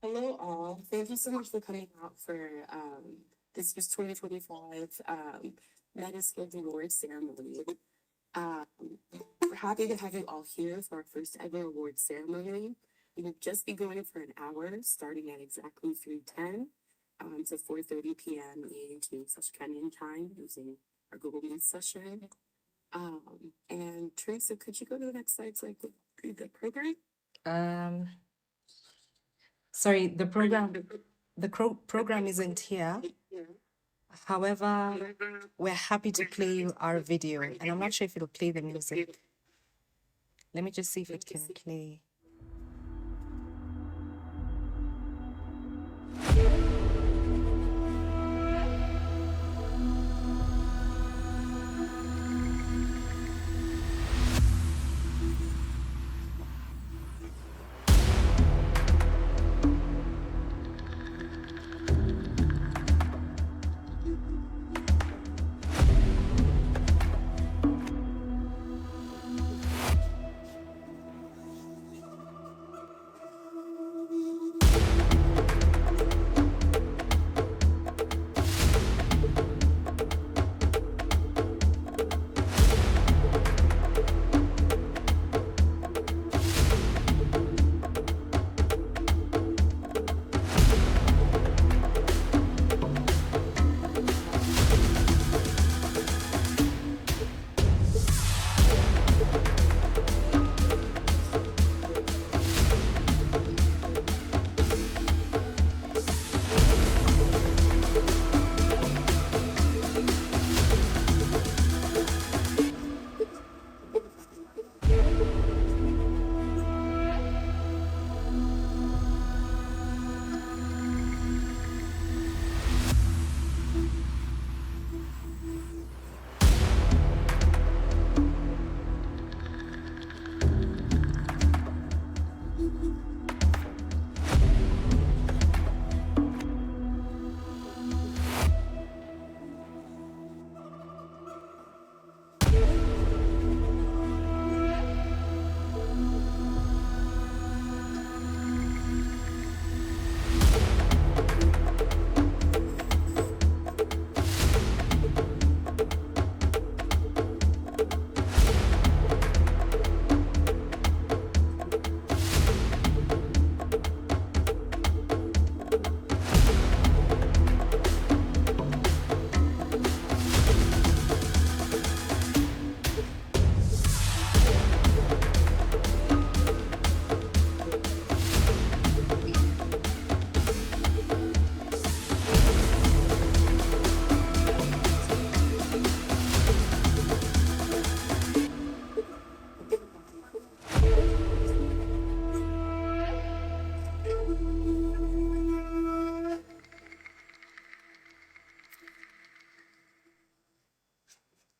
Hello, all. Thank you so much for coming out for this year's 2025 MetaSkillz Awards Ceremony. Um, we're happy to have you all here for our first ever awards ceremony. We will just be going for an hour, starting at exactly 3:10 to 4:30 p.m. EAT Kenyan time using our Google Meet session. And Teresa, could you go to the next slide so I could read the program? Um, sorry, program isn't here. However, we're happy to play you our video, and I'm not sure if it'll play the music. Let me just see if it can play.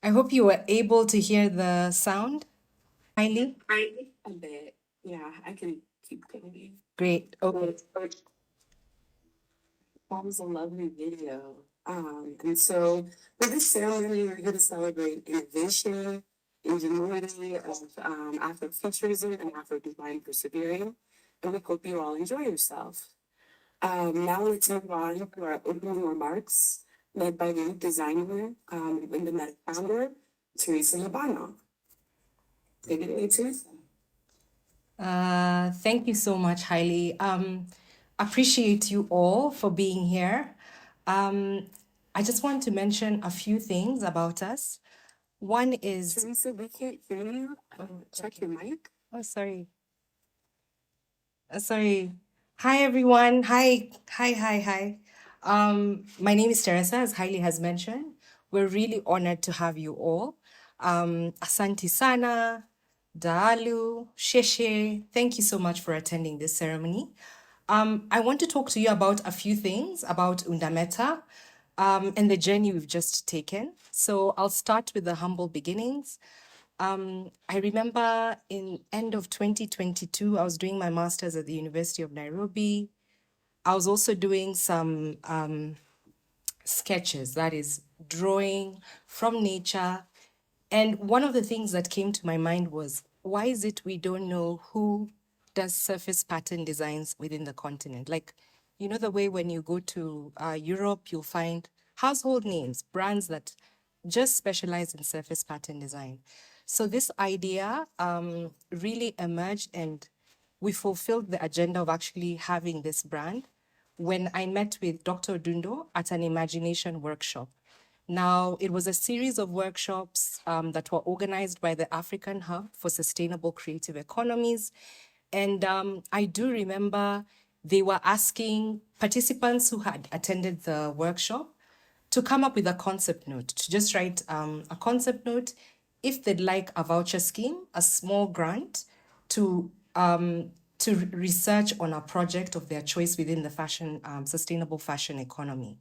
I hope you were able to hear the sound, Kylie. A bit. Yeah, I can keep going. Great. Okay. That was a lovely video. And so for this ceremony, we're going to celebrate innovation, ingenuity of Afrofuturism and Afro-divine persevering. And we hope you all enjoy yourself. Now let's move on to our opening remarks, led by lead designer and UndaMeta founder, Teresa Labano. Take it away, Teresa. Thank you so much, Hailey. Appreciate you all for being here. I just want to mention a few things about us. One is Teresa, we can't hear you. Check your mic. oh, sorry. Sorry. Hi, everyone. Hi. My name is Teresa, as Hailey has mentioned. We're really honored to have you all. Asante sana, Daalu, Sheshe. Thank you so much for attending this ceremony. I want to talk to you about a few things about UndaMeta and the journey we've just taken. So I'll start with the humble beginnings. I remember in end of 2022, I was doing my master's at the University of Nairobi. I was also doing some sketches, that is drawing from nature. And one of the things that came to my mind was, why is it we don't know who does surface pattern designs within the continent. Like, you know, the way when you go to Europe, you'll find household names, brands that just specialize in surface pattern design. So this idea really emerged, and we fulfilled the agenda of actually having this brand when I met with Dr. Dundo at an imagination workshop. Now, it was a series of workshops that were organized by the African Hub for Sustainable Creative Economies. And I do remember they were asking participants who had attended the workshop to come up with a concept note, to just write a concept note if they'd like a voucher scheme, a small grant to research on a project of their choice within the fashion, sustainable fashion economy.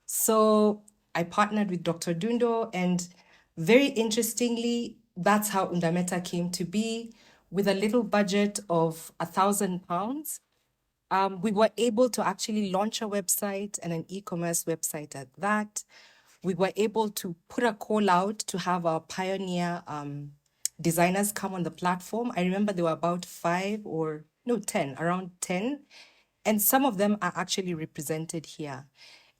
So I partnered with Dr. Dundo, and very interestingly, that's how UndaMeta came to be. With a little budget of £1,000, we were able to actually launch a website and an e-commerce website at that. We were able to put a call out to have our pioneer designers come on the platform. I remember there were about 10, around 10. And some of them are actually represented here.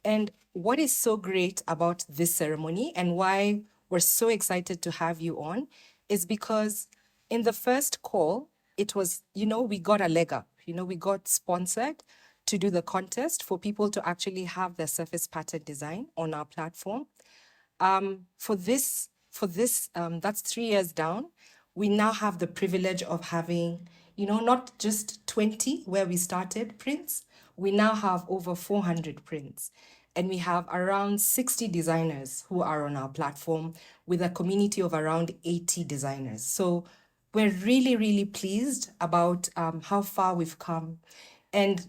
And what is so great about this ceremony and why we're so excited to have you on is because in the first call, it was, we got a leg up. We got sponsored to do the contest for people to actually have their surface pattern design on our platform. For this, that's 3 years down. We now have the privilege of having, not just 20 where we started prints. We now have over 400 prints. And we have around 60 designers who are on our platform with a community of around 80 designers. So we're really, really pleased about how far we've come. And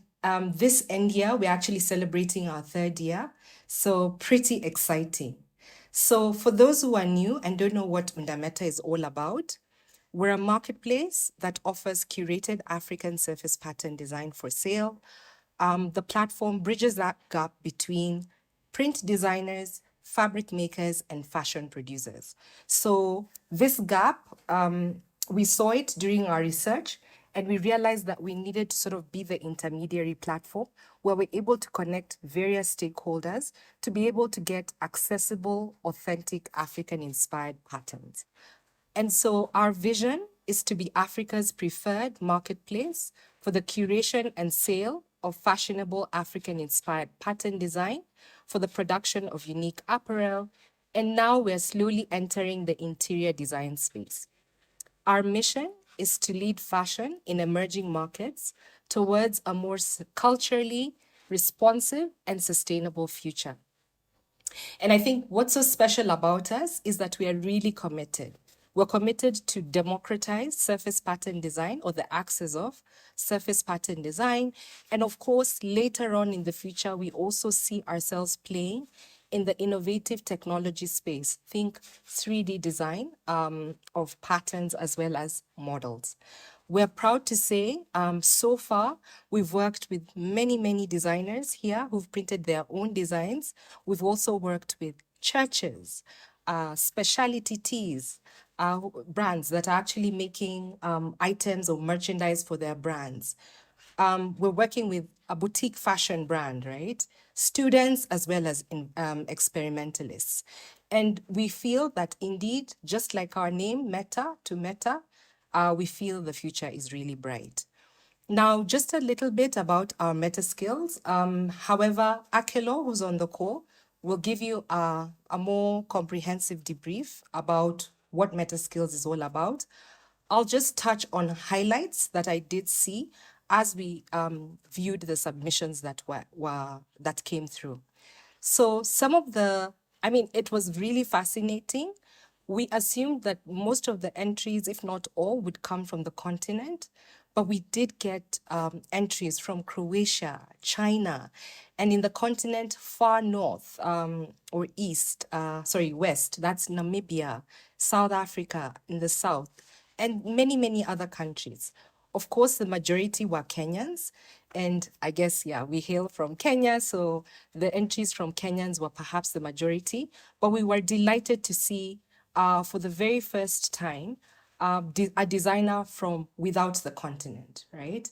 this end year, we're actually celebrating our 3rd year. So pretty exciting. So for those who are new and don't know what UndaMeta is all about, we're a marketplace that offers curated African surface pattern design for sale. The platform bridges that gap between print designers, fabric makers, and fashion producers. So this gap, we saw it during our research, and we realized that we needed to sort of be the intermediary platform where we're able to connect various stakeholders to be able to get accessible, authentic African-inspired patterns. And so our vision is to be Africa's preferred marketplace for the curation and sale of fashionable African-inspired pattern design, for the production of unique apparel, and now we're slowly entering the interior design space. Our mission is to lead fashion in emerging markets towards a more culturally responsive and sustainable future. And I think what's so special about us is that we are really committed. We're committed to democratize surface pattern design, or the access of surface pattern design. And of course, later on in the future, we also see ourselves playing in the innovative technology space. Think 3D design of patterns as well as models. We're proud to say, so far, we've worked with many, many designers here who've printed their own designs. We've also worked with churches, specialty teas, brands that are actually making items or merchandise for their brands. We're working with a boutique fashion brand, right? Students as well as experimentalists. And we feel that indeed, just like our name, Meta to Meta, we feel the future is really bright. Now, just a little bit about our MetaSkillz. However, Akelo, who's on the call, will give you a more comprehensive debrief about what MetaSkillz is all about. I'll just touch on highlights that I did see as we viewed the submissions that that came through. So it was really fascinating. We assumed that most of the entries, if not all, would come from the continent, but we did get entries from Croatia, China, and in the continent far north or west, that's Namibia, South Africa in the south, and many, many other countries. Of course, the majority were Kenyans, and I guess, we hail from Kenya, so the entries from Kenyans were perhaps the majority, but we were delighted to see for the very first time, a designer from without the continent, right?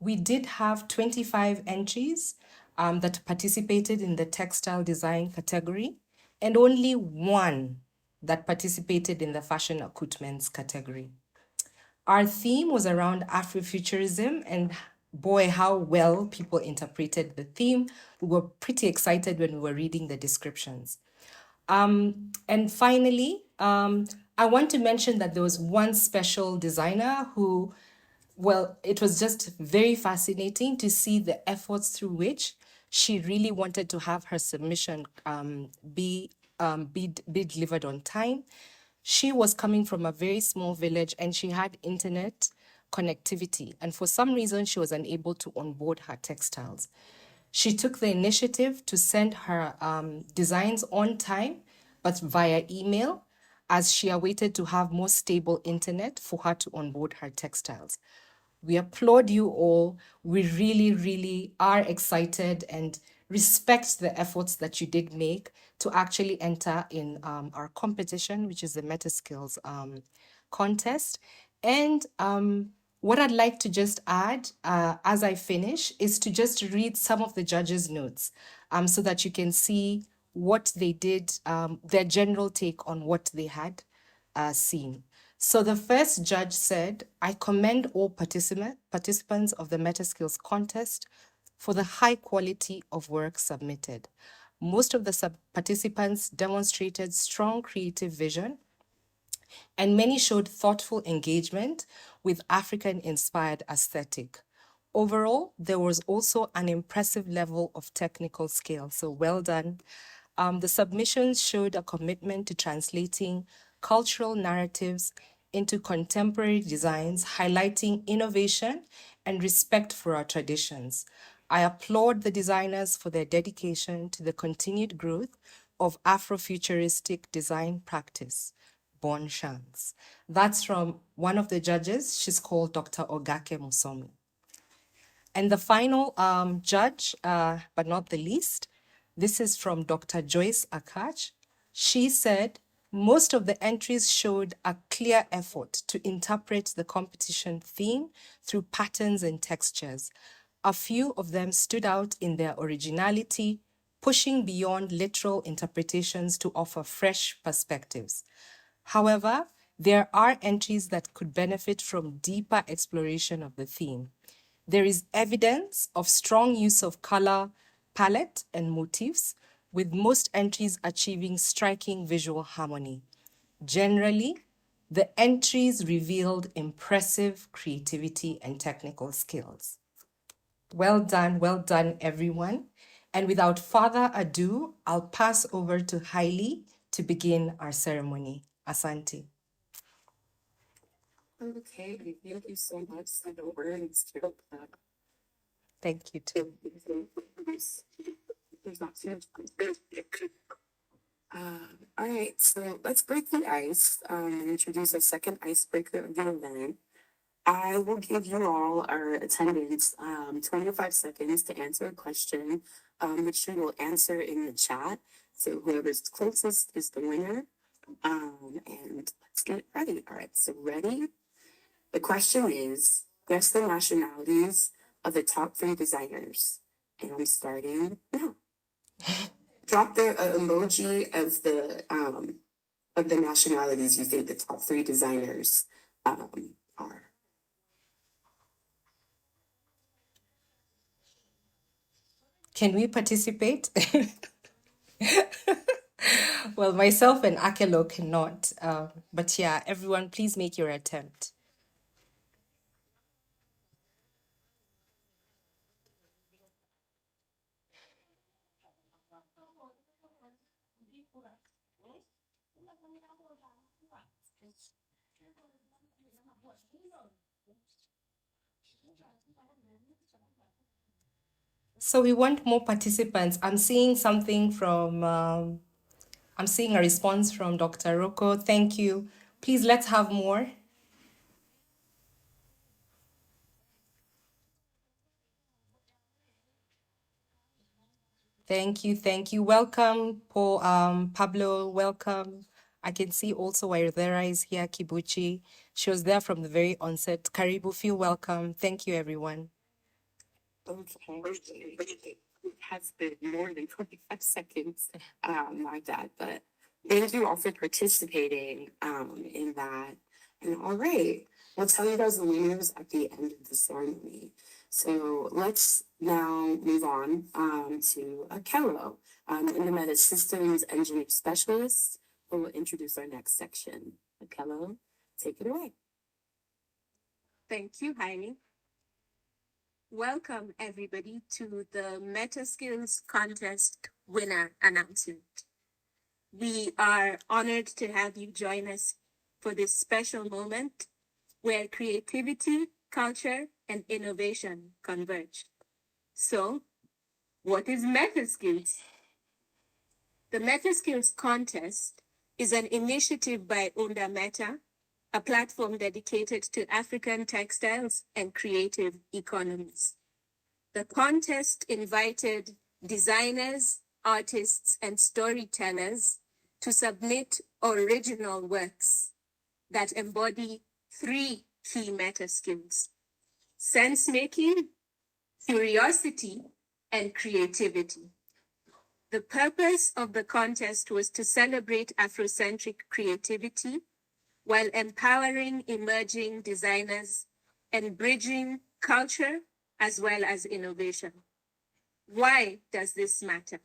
We did have 25 entries that participated in the textile design category, and only one that participated in the fashion accoutrements category. Our theme was around Afrofuturism, and boy, how well people interpreted the theme. We were pretty excited when we were reading the descriptions. And finally, I want to mention that there was one special designer who, well, it was just very fascinating to see the efforts through which she really wanted to have her submission be delivered on time. She was coming from a very small village and she had internet connectivity. And for some reason, she was unable to onboard her textiles. She took the initiative to send her designs on time, but via email, as she awaited to have more stable internet for her to onboard her textiles. We applaud you all. We really, really are excited and respect the efforts that you did make to actually enter in our competition, which is the MetaSkillz Contest. And what I'd like to just add as I finish is to just read some of the judges' notes so that you can see what they did, their general take on what they had seen. So the first judge said, I commend all participants of the MetaSkillz Contest for the high quality of work submitted. Most of the participants demonstrated strong creative vision, and many showed thoughtful engagement with African-inspired aesthetic. Overall, there was also an impressive level of technical skill, so well done. The submissions showed a commitment to translating cultural narratives into contemporary designs, highlighting innovation and respect for our traditions. I applaud the designers for their dedication to the continued growth of Afrofuturistic design practice. Bon chance. That's from one of the judges. She's called Dr. Ogake Musomi. And the final judge, but not the least, this is from Dr. Joyce Akach. She said, most of the entries showed a clear effort to interpret the competition theme through patterns and textures. A few of them stood out in their originality, pushing beyond literal interpretations to offer fresh perspectives. However, there are entries that could benefit from deeper exploration of the theme. There is evidence of strong use of color palette and motifs, with most entries achieving striking visual harmony. Generally, the entries revealed impressive creativity and technical skills. Well done, everyone. And without further ado, I'll pass over to Hailey to begin our ceremony. Asante. Okay, thank you so much. Send over and still Thank you too. There's not too much. All right, so let's break the ice and introduce a second icebreaker of the event. I will give you all our attendants 25 seconds to answer a question, which you will answer in the chat. So whoever's closest is the winner. And let's get ready. All right, so ready? The question is, guess the nationalities of the top 3 designers. And I'm starting now. Drop the emoji of the nationalities you think the top 3 designers are. Can we participate? Well, myself and Akelo cannot. But yeah, everyone, please make your attempt. So we want more participants. I'm seeing something from, I'm seeing a response from Dr. Rocco. Thank you. Please, let's have more. Thank you. Welcome, Paul, Pablo, welcome. I can see also Wairudhera is here, Kibuchi. She was there from the very onset. Karibu, feel welcome. Thank you, everyone. Okay. It has been more than 25 seconds, like that, but thank you all for participating in that. And all right, we'll tell you guys the winners at the end of the ceremony. So let's now move on to Akello, UndaMeta Systems Engineer Specialist, who will introduce our next section. Akello, take it away. Thank you, Heidi. Welcome, everybody, to the MetaSkillz Contest winner announcement. We are honored to have you join us for this special moment where creativity, culture, and innovation converge. So, what is MetaSkillz? The MetaSkillz Contest is an initiative by UndaMeta, a platform dedicated to African textiles and creative economies. The contest invited designers, artists, and storytellers to submit original works that embody 3 key meta skills: sense-making, curiosity, and creativity. The purpose of the contest was to celebrate Afrocentric creativity while empowering emerging designers and bridging culture as well as innovation. Why does this matter?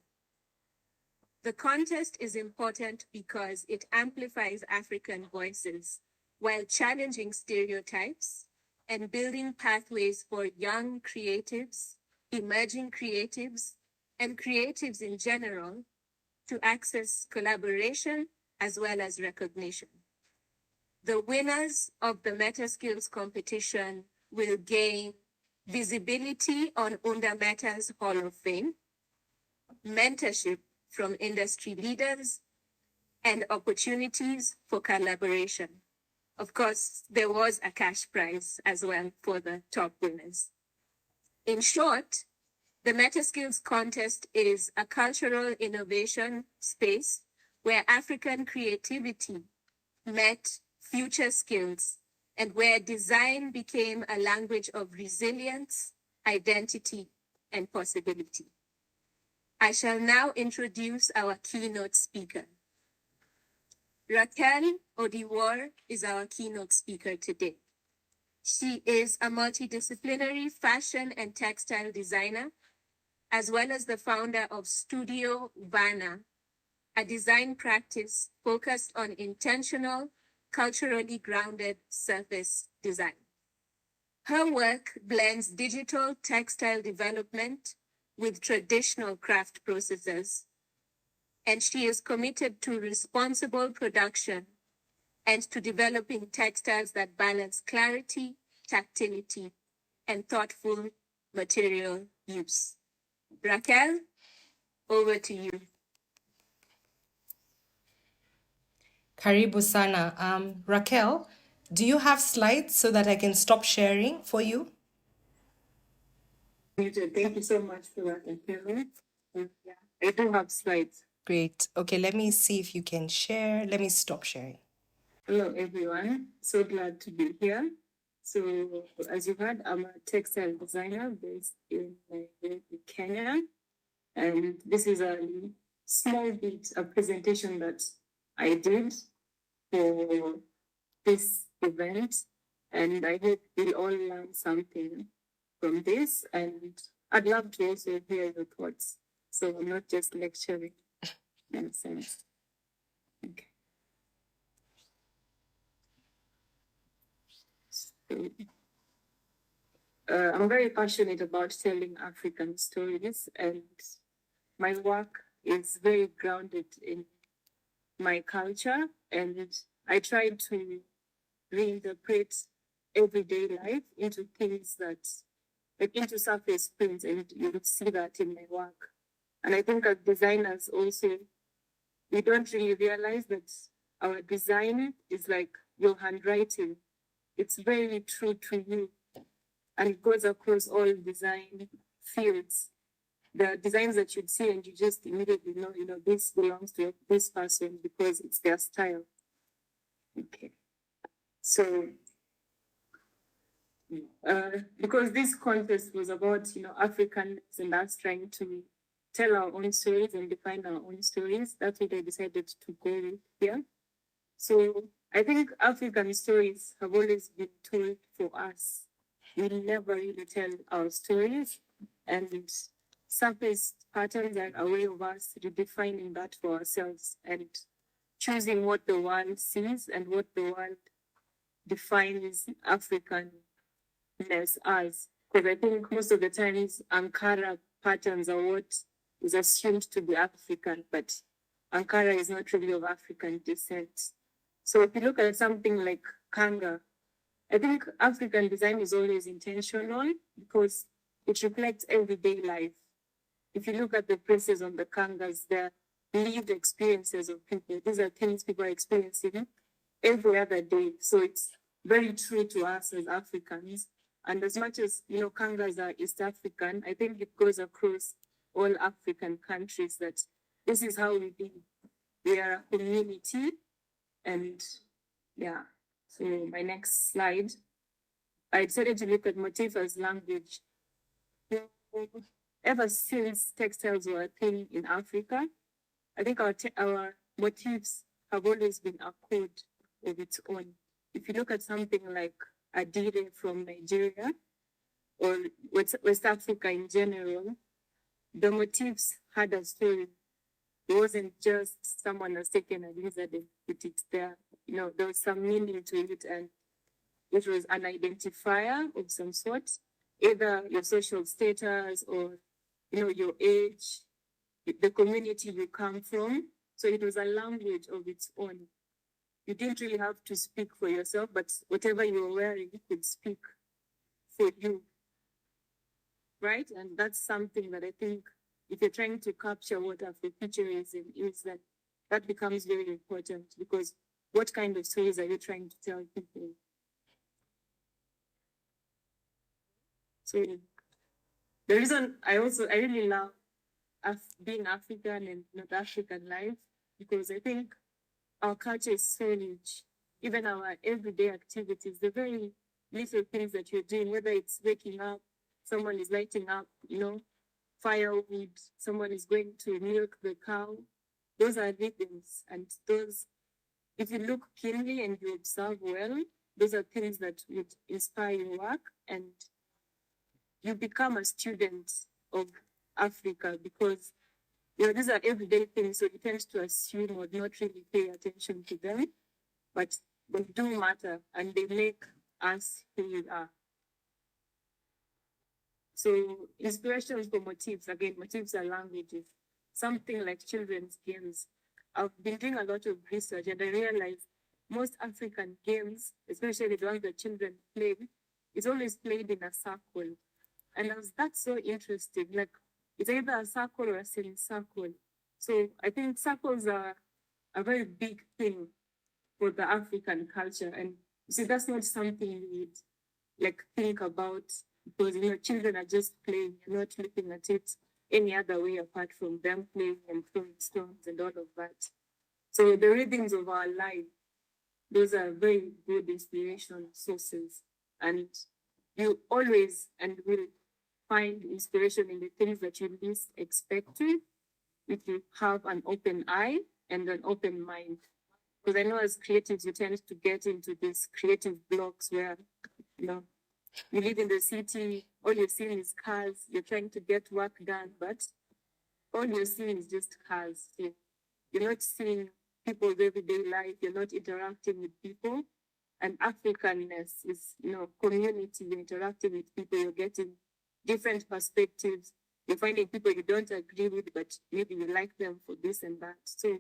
The contest is important because it amplifies African voices while challenging stereotypes and building pathways for young creatives, emerging creatives, and creatives in general to access collaboration as well as recognition. The winners of the MetaSkillz competition will gain visibility on UndaMeta's Hall of Fame, mentorship from industry leaders, and opportunities for collaboration. Of course, there was a cash prize as well for the top winners. In short, the MetaSkillz Contest is a cultural innovation space where African creativity met future skills and where design became a language of resilience, identity, and possibility. I shall now introduce our keynote speaker. Raquel Odiwar is our keynote speaker today. She is a multidisciplinary fashion and textile designer, as well as the founder of Studio Vana, a design practice focused on intentional, culturally grounded surface design. Her work blends digital textile development with traditional craft processes, and she is committed to responsible production and to developing textiles that balance clarity, tactility, and thoughtful material use. Raquel, over to you. Karibu sana. Raquel, do you have slides so that I can stop sharing for you? Thank you so much for that, Akello. Yeah, I do have slides. Great. Okay, let me see if you can share. Let me stop sharing. Hello, everyone. So glad to be here. So, as you heard, I'm a textile designer based in Nairobi, Kenya. And this is a small bit, a presentation that I did for this event. And I hope we'll all learn something from this. And I'd love to also hear your thoughts. So I'm not just lecturing. In a sense. Okay. So, I'm very passionate about telling African stories, and my work is very grounded in my culture, and I try to reinterpret everyday life into things that, like, into surface prints, and you would see that in my work. And I think as designers also, we don't really realize that our design is like your handwriting. It's very true to you, and it goes across all design fields. the designs that you'd see and you just immediately know, this belongs to this person because it's their style. Okay. So, because this contest was about, Africans and us trying to tell our own stories and define our own stories, that's what I decided to go with here. So I think African stories have always been told for us. We never really tell our stories, and surface patterns are a way of us redefining that for ourselves and choosing what the world sees and what the world defines Africanness as. Because I think most of the times Ankara patterns are what is assumed to be African, but Ankara is not really of African descent. So if you look at something like Kanga, I think African design is always intentional because it reflects everyday life. If you look at the princes on the Kangas, they're lived experiences of people. These are things people are experiencing every other day. So it's very true to us as Africans. And as much as, Kangas are East African, I think it goes across all African countries that this is how we be. We are a community. And yeah, so my next slide, I decided to look at motif as language. Ever since textiles were a thing in Africa, I think our motifs have always been a code of its own. If you look at something like Adire from Nigeria or West Africa in general, the motifs had a story. It wasn't just someone has taken a lizard and put it there. There was some meaning to it, and it was an identifier of some sort, either your social status or, your age, the community you come from. So it was a language of its own. You didn't really have to speak for yourself, but whatever you were wearing could speak for you, right? And that's something that I think if you're trying to capture what Afrofuturism is, that becomes very important because what kind of stories are you trying to tell people? So the reason I really love being African and North African life because I think our culture is so rich. Even our everyday activities, the very little things that you're doing, whether it's waking up, someone is lighting up, firewood, someone is going to milk the cow. Those are rhythms, and those, if you look keenly and you observe well, those are things that would inspire your work, and you become a student of Africa because these are everyday things, so you tend to assume or not really pay attention to them, but they do matter and they make us who we are. So inspirations for motifs, again, motifs are languages, something like children's games. I've been doing a lot of research and I realized most African games, especially the ones that children play, is always played in a circle. And that's so interesting. Like it's either a circle or a semicircle. So I think circles are a very big thing for the African culture. And you see, that's not something you would think about because children are just playing. You're not looking at it any other way apart from them playing and throwing stones and all of that. So the rhythms of our life, those are very good inspiration sources. And you always and will find inspiration in the things that you least expected if you have an open eye and an open mind. Because I know as creatives, you tend to get into these creative blocks where, you live in the city, all you're seeing is cars, you're trying to get work done, but all you're seeing is just cars. You're not seeing people's everyday life, you're not interacting with people. And Africanness is, community, you're interacting with people, you're getting different perspectives. You're finding people you don't agree with, but maybe you like them for this and that. So,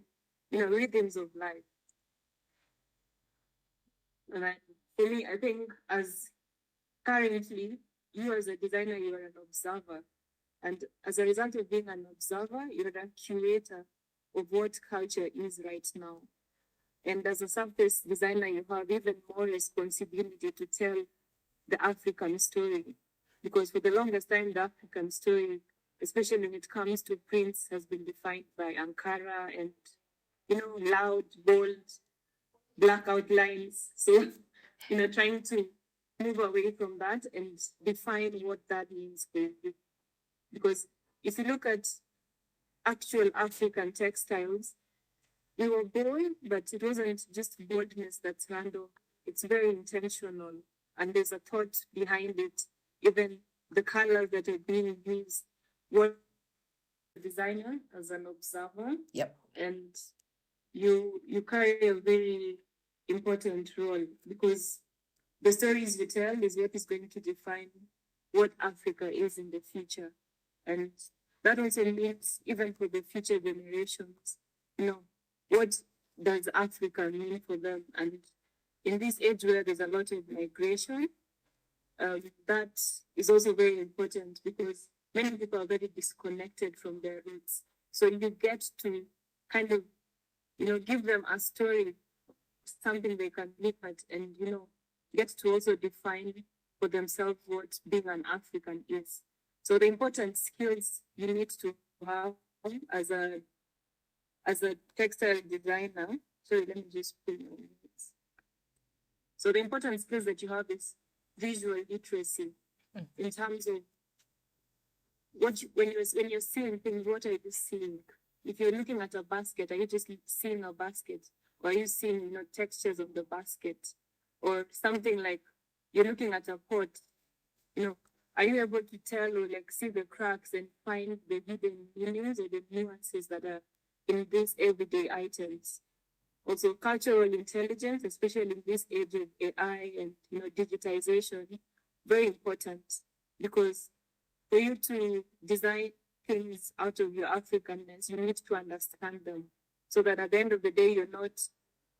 rhythms of life. And for me, I think as currently, you as a designer, you are an observer. And as a result of being an observer, you're a curator of what culture is right now. And as a surface designer, you have even more responsibility to tell the African story. Because for the longest time, the African story especially when it comes to prints, has been defined by Ankara and, loud, bold, black outlines. So, trying to move away from that and define what that means for you. Because if you look at actual African textiles, we were bold, but it wasn't just boldness that's random. It's very intentional, and there's a thought behind it. Even the colors that are being used, what designer as an observer, Yep. and you carry a very important role, because the stories you tell is what is going to define what Africa is in the future. And that also means, even for the future generations, what does Africa mean for them? And in this age where there's a lot of migration, that is also very important, because many people are very disconnected from their roots. So you get to kind of, give them a story, something they can look at, and, get to also define for themselves what being an African is. So the important skills you need to have as a textile designer. Sorry, let me just pull my notes. So the important skills that you have is visual literacy, in terms of when you're seeing things, what are you seeing? If you're looking at a basket, are you just seeing a basket? Or are you seeing, textures of the basket? Or something like you're looking at a pot, are you able to tell or see the cracks and find the hidden meanings or the nuances that are in these everyday items? Also, cultural intelligence, especially in this age of AI and digitization, very important, because for you to design things out of your Africanness, you need to understand them, so that at the end of the day, you're not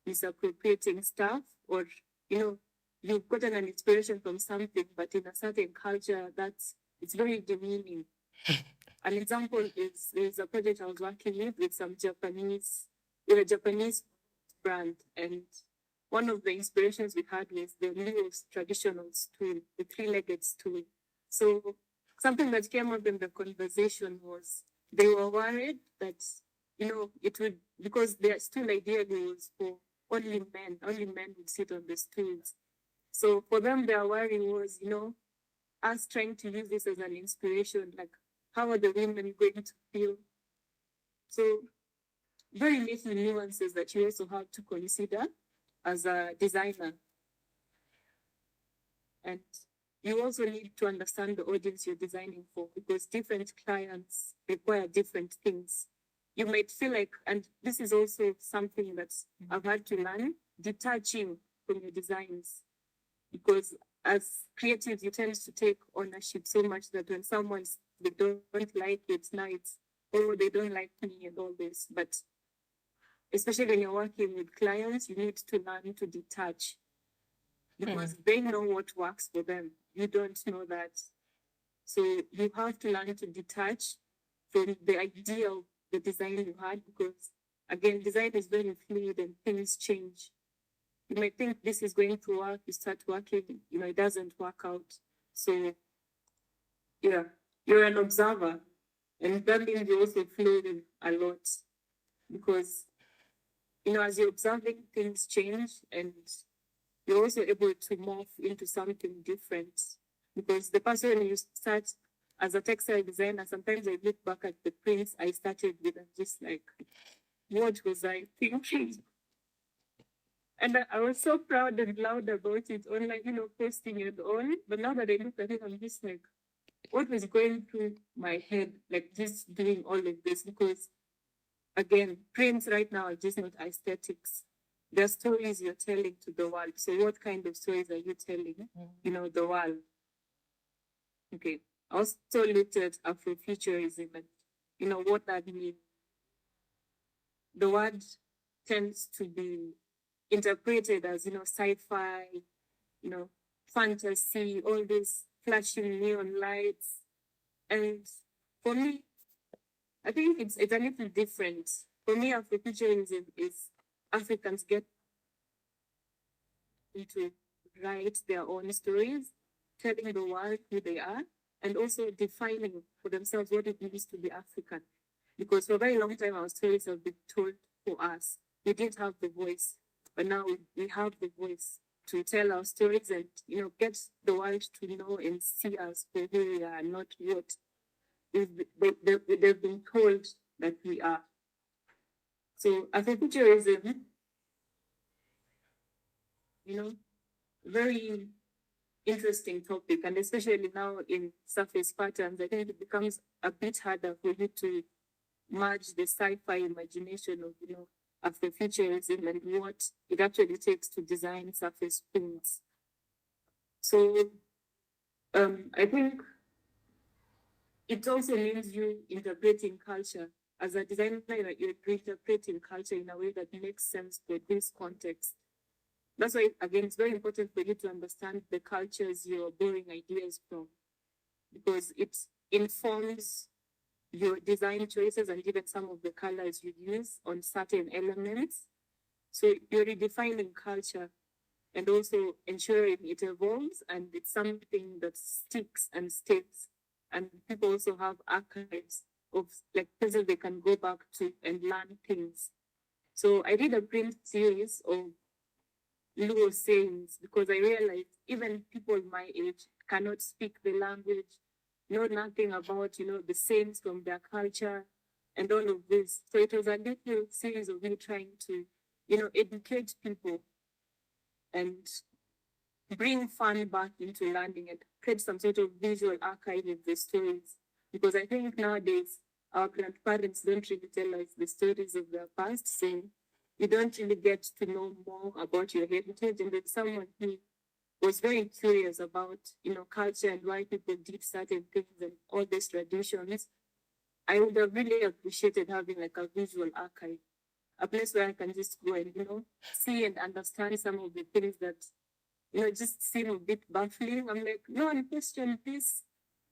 misappropriating stuff, or you've gotten an inspiration from something, but in a certain culture, it's very demeaning. An example is a project I was working with a Japanese brand, and one of the inspirations we had was the Leo's traditional stool, the three-legged stool. So something that came up in the conversation was they were worried that, it would, because their stool ideally was for only men would sit on the stools. So for them, their worry was, us trying to use this as an inspiration, like, how are the women going to feel? So very little nuances that you also have to consider as a designer. And you also need to understand the audience you're designing for, because different clients require different things. You might feel like, and this is also something that I've had to learn, detaching from your designs. Because as creatives, you tend to take ownership so much that when they don't like it, now it's, oh, they don't like me and all this. But especially when you're working with clients, you need to learn to detach, because they know what works for them. You don't know that. So you have to learn to detach from the idea of the design you had, because again, design is very fluid and things change. You might think this is going to work, you start working, it doesn't work out. So yeah, you're an observer, and that means you also flow a lot, because as you're observing, things change, and you're also able to morph into something different. Because the person you start as a textile designer, sometimes I look back at the prints I started with and just like, what was I thinking? And I was so proud and loud about it, online, posting it on. But now that I look at it, I'm just like, what was going through my head, like just doing all of this? Because again, prints right now are just not aesthetics. They're stories you're telling to the world. So what kind of stories are you telling, the world? Okay. I also looked at Afrofuturism and, what that means. The word tends to be interpreted as, sci-fi, fantasy, all these flashing neon lights. And for me, I think it's a little different. For me, Afrofuturism is Africans get to write their own stories, telling the world who they are, and also defining for themselves what it means to be African. Because for a very long time, our stories have been told for us. We didn't have the voice, but now we have the voice to tell our stories and, get the world to know and see us for who we are, not what they've been told that we are. So Afrofuturism, very interesting topic, and especially now in surface patterns, I think it becomes a bit harder for you to merge the sci-fi imagination of, Afrofuturism and what it actually takes to design surface prints. So I think it also means you interpreting culture. As a designer, you're interpreting culture in a way that makes sense for this context. That's why, again, it's very important for you to understand the cultures you're borrowing ideas from, because it informs your design choices and even some of the colors you use on certain elements. So you're redefining culture and also ensuring it evolves and it's something that sticks and stays. And people also have archives of like places they can go back to and learn things. So I did a print series of Luo sayings because I realized even people my age cannot speak the language, know nothing about, the sayings from their culture and all of this. So it was a little series of me trying to, educate people and bring fun back into learning and create some sort of visual archive of the stories. Because I think nowadays our grandparents don't really tell us the stories of their past, so you don't really get to know more about your heritage. And then someone who was very curious about, culture and why people did certain things and all these traditions, I would have really appreciated having like a visual archive, a place where I can just go and, see and understand some of the things that, just seem a bit baffling. I'm like, no one questioned this.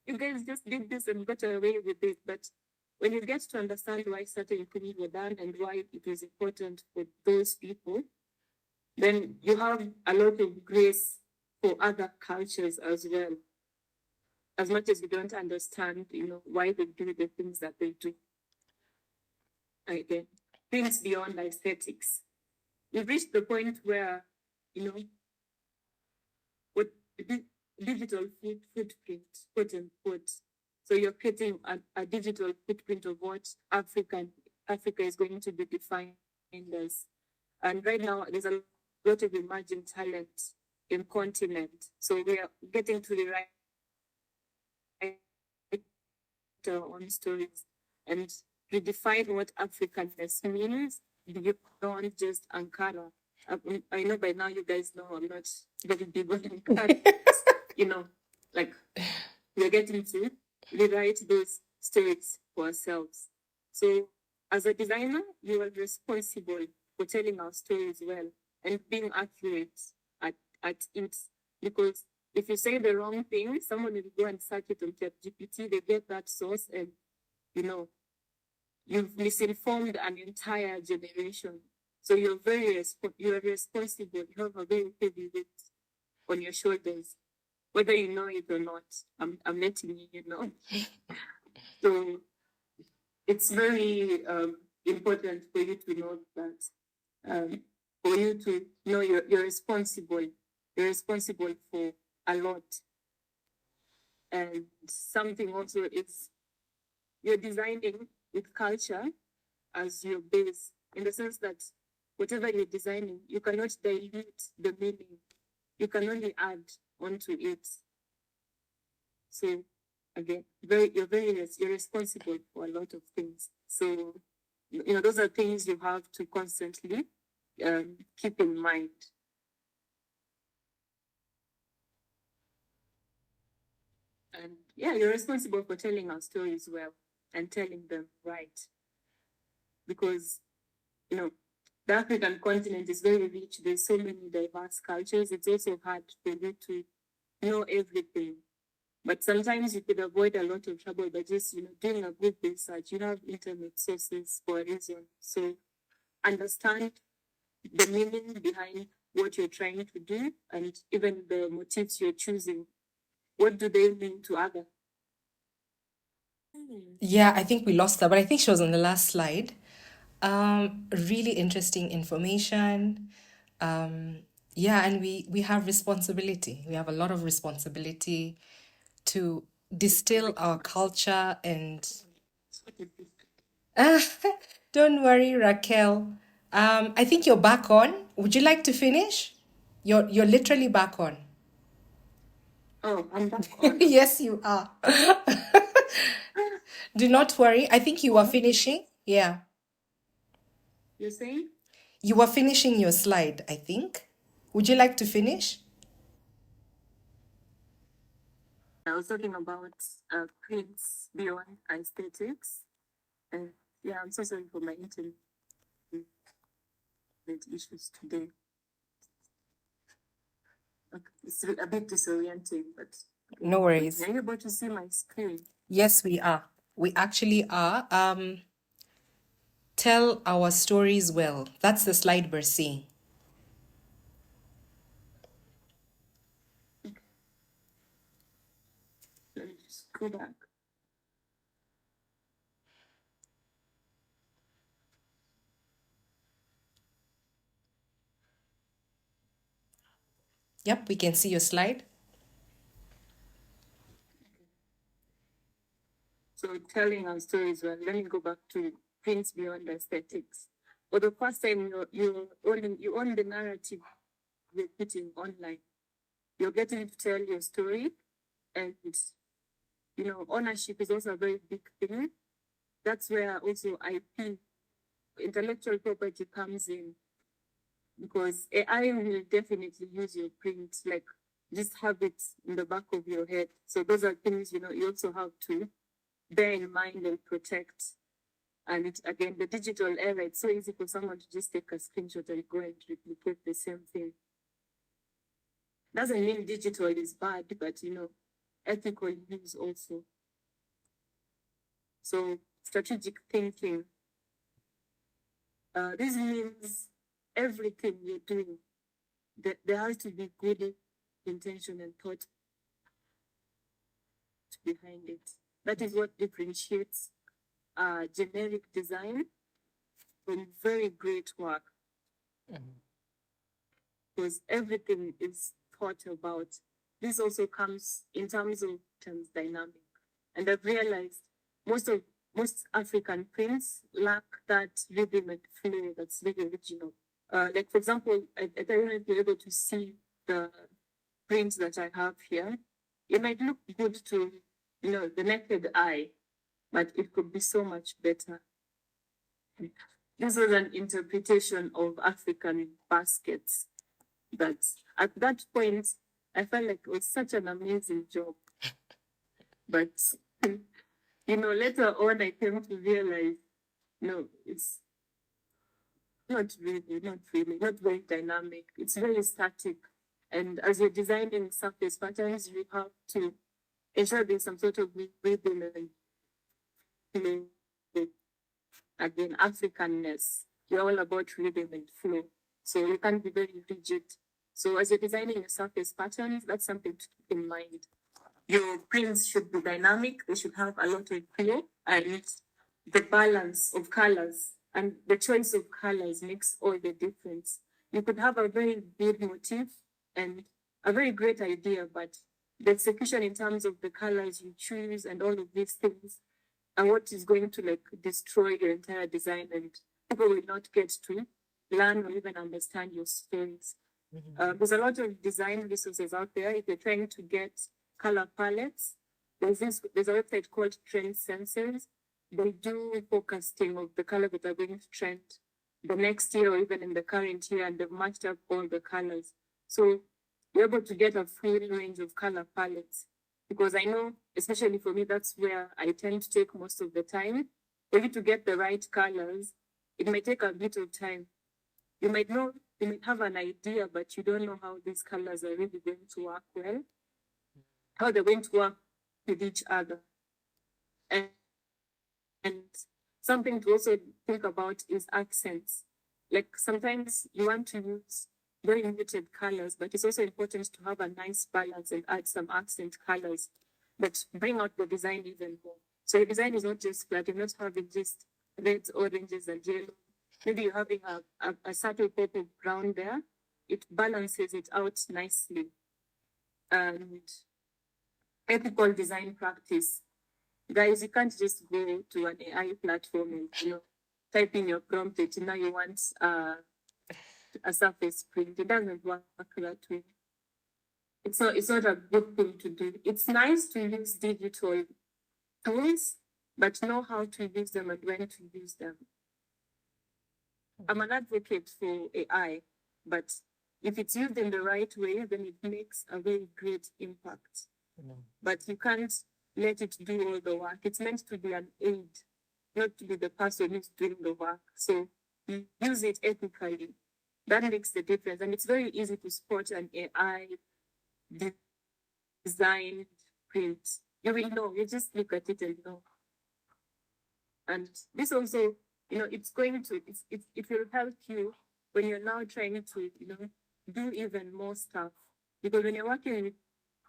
You guys just did this and got away with it. But when you get to understand why certain things were done and why it was important for those people, then you have a lot of grace for other cultures as well. As much as you don't understand, why they do the things that they do. Again, things beyond aesthetics. We've reached the point where, what digital footprint, quote unquote. So you're creating a digital footprint of what Africa is going to be defined as. And right now, there's a lot of emerging talent in continent. So we are getting to the right our own stories and redefine what Africanness means beyond just Ankara. I know by now you guys know I'm not very big on Ankara. Like we're getting to rewrite those stories for ourselves. So as a designer, you are responsible for telling our stories well and being accurate at it. Because if you say the wrong thing, someone will go and search it on ChatGPT, they get that source and, you've misinformed an entire generation. So you're responsible. You have a very heavy weight on your shoulders, whether you know it or not. I'm letting you know. So it's very important for you to know that, for you to know you're responsible. You're responsible for a lot. And something also is you're designing with culture as your base, in the sense that whatever you're designing, you cannot dilute the meaning. You can only add onto it. So again, you're responsible for a lot of things. So, those are things you have to constantly keep in mind. And yeah, you're responsible for telling our stories well and telling them right. Because, the African continent is very rich. There's so many diverse cultures. It's also hard for you to know everything. But sometimes you could avoid a lot of trouble by just, doing a good research. You have internet sources for a reason. So understand the meaning behind what you're trying to do and even the motifs you're choosing. What do they mean to others? Yeah, I think we lost her, but I think she was on the last slide. Really interesting information. Yeah, and we have responsibility. We have a lot of responsibility to distill our culture and don't worry, Raquel. I think you're back on. Would you like to finish? You're literally back on. Oh, I'm back on. Yes, you are. Do not worry. I think you are finishing. Yeah. You're saying? You were finishing your slide, I think. Would you like to finish? I was talking about prints beyond aesthetics. And yeah, I'm so sorry for my internet issues today. Okay, it's a bit disorienting, but No worries. are you able to see my screen? Yes, we are. We actually are. Tell our stories well. That's the slide we're seeing. Let me just go back. Yep, we can see your slide. So telling our stories, well, let me go back to prints beyond aesthetics. For the first time, you own the narrative you're putting online. You're getting to tell your story, and ownership is also a very big thing. That's where also IP, intellectual property, comes in, because AI will definitely use your print, like just have it in the back of your head. So those are things you also have to bear in mind and protect. And again, the digital era, it's so easy for someone to just take a screenshot and go and replicate the same thing. Doesn't mean digital is bad, but ethical use also. So strategic thinking. This means everything you're doing, there has to be good intention and thought behind it. That is what differentiates generic design from very great work. Because everything is thought about. This also comes in terms of dynamic. And I've realized most African prints lack that rhythm and flow that's very original. Like for example, I don't know if you're able to see the prints that I have here. It might look good to the naked eye, but it could be so much better. This was an interpretation of African baskets. But at that point, I felt like it was such an amazing job. But later on, I came to realize, no, it's not very dynamic. It's very static. And as you're designing surface patterns, you have to ensure there's some sort of rhythm and again, Africanness. You're all about rhythm and flow. So you can't be very rigid. So as you're designing your surface patterns, that's something to keep in mind. Your prints should be dynamic. They should have a lot of flow, and the balance of colors and the choice of colors makes all the difference. You could have a very big motif and a very great idea, but the execution in terms of the colors you choose and all of these things are what is going to destroy your entire design, and people will not get to learn or even understand your stories. There's a lot of design resources out there. If you're trying to get color palettes, there's a website called Trend Sensors. They do forecasting of the colors that are going to trend the next year or even in the current year, and they've matched up all the colors. So you're able to get a full range of color palettes. Because I know, especially for me, that's where I tend to take most of the time. For you to get the right colors, it might take a bit of time. You might have an idea, but you don't know how these colors are really going to work well, how they're going to work with each other. And something to also think about is accents. Like sometimes you want to use very muted colors, but it's also important to have a nice balance and add some accent colors that bring out the design even more. So your design is not just flat, you're not having just reds, oranges, and yellow. Maybe you're having a subtle pop of brown there. It balances it out nicely. And ethical design practice. Guys, you can't just go to an AI platform and, type in your prompt that now you want a surface print. It doesn't work that way. It's not a good thing to do. It's nice to use digital tools, but know how to use them and when to use them. I'm an advocate for AI, but if it's used in the right way, then it makes a very great impact. But you can't let it do all the work. It's meant to be an aid, not to be the person who's doing the work. So use it ethically. That makes the difference. And it's very easy to spot an AI designed print. You will know. You just look at it and know. And this also, it will help you when you're now trying to, do even more stuff. Because when you're working with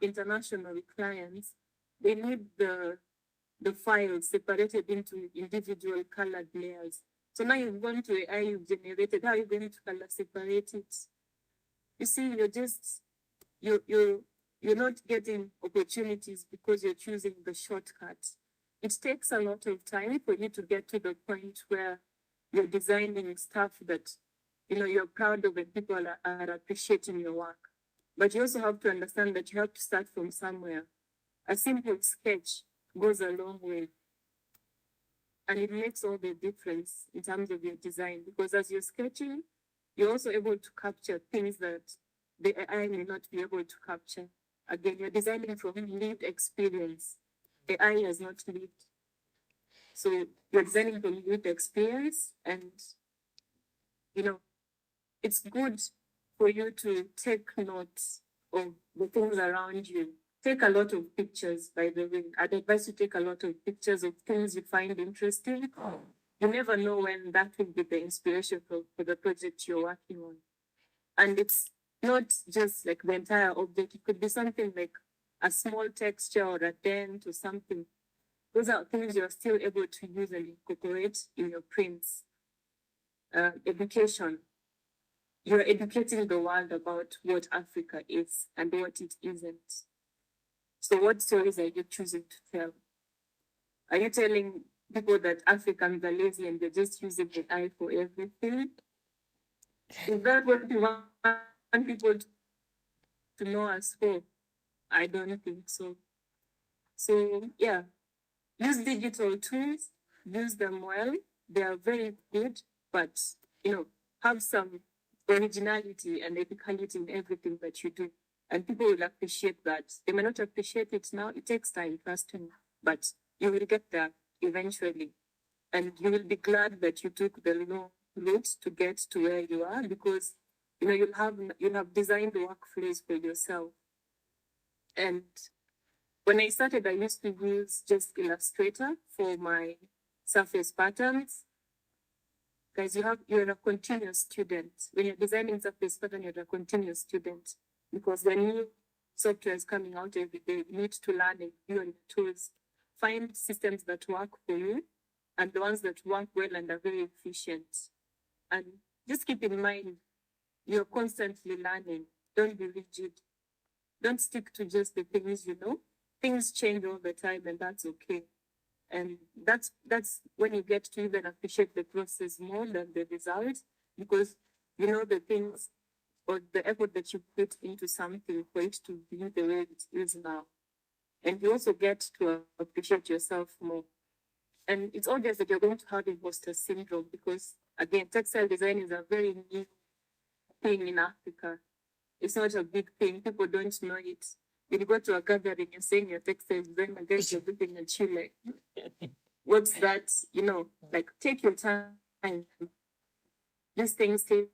international clients, they need the files separated into individual colored layers. So now you've gone to AI, you've generated, how are you going to color separate it? You see, you're not getting opportunities because you're choosing the shortcut. It takes a lot of time for you to get to the point where you're designing stuff that, you're proud of and people are appreciating your work. But you also have to understand that you have to start from somewhere. A simple sketch goes a long way. And it makes all the difference in terms of your design, because as you're sketching, you're also able to capture things that the AI may not be able to capture. Again, you're designing from lived experience. The AI has not lived. So you're designing from lived experience, and, it's good for you to take notes of the things around you. Take a lot of pictures, by the way. I'd advise you take a lot of pictures of things you find interesting. You never know when that will be the inspiration for the project you're working on. And it's not just like the entire object. It could be something like a small texture or a dent or something. Those are things you're still able to use and incorporate in your prints. Education. You're educating the world about what Africa is and what it isn't. So what stories are you choosing to tell? Are you telling people that Africans are lazy and they're just using the eye for everything? Is that what you want people to know us for? I don't think so. So yeah, use digital tools, use them well. They are very good, but have some originality and ethicality in everything that you do. And people will appreciate that. They may not appreciate it now. It takes time, trust me. But you will get there eventually. And you will be glad that you took the long route to get to where you are, because you'll have designed the workflows for yourself. And when I started, I used to use just Illustrator for my surface patterns. Guys, you're a continuous student. When you're designing surface pattern, you're a continuous student, because the new software is coming out every day. You need to learn and view on the tools. Find systems that work for you and the ones that work well and are very efficient. And just keep in mind, you're constantly learning. Don't be rigid. Don't stick to just the things you know. Things change all the time, and that's okay. And that's when you get to even appreciate the process more than the result, because you know the things or the effort that you put into something for it to be the way it is now. And you also get to appreciate yourself more. And it's obvious that you're going to have imposter syndrome, because again, textile design is a very new thing in Africa. It's not a big thing. People don't know it. When you go to a gathering and saying you're textile design, and guys are looking at you like, what's that? Like, take your time. These things take